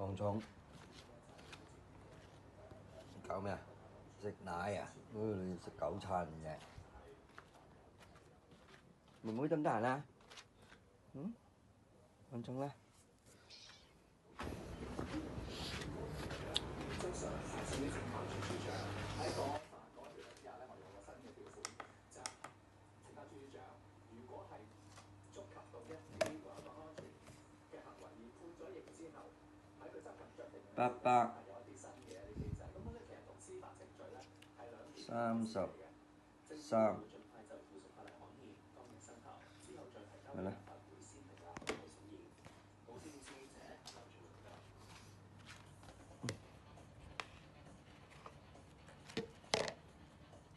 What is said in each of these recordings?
糖蟲搞咩啊？食奶啊？你食狗餐嘅。妹妹得唔得閒啊？糖蟲啦。833，係啦。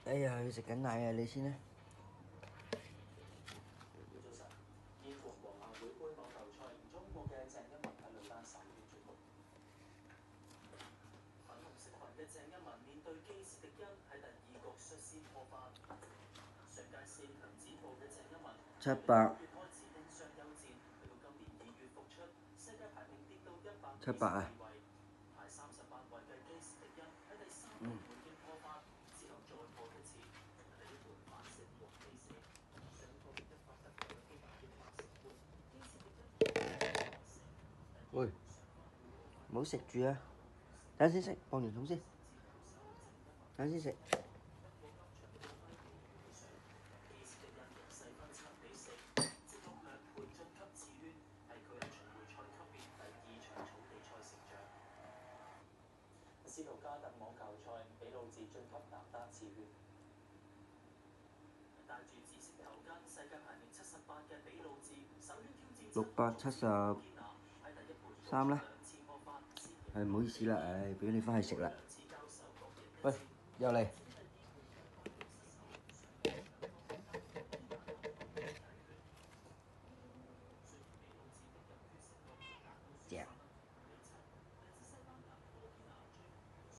哎呀，要食緊奶啊！你先啦。700，700啊！喂，唔好食住啊！等先食，放完桶先。等先食。斯圖加特網球賽，比魯治晉級男單次圈。戴住紫色頭巾、世界排名78嘅比魯治，首圈挑戰673啦。唔好意思啦，俾你翻去食啦。喂，又嚟。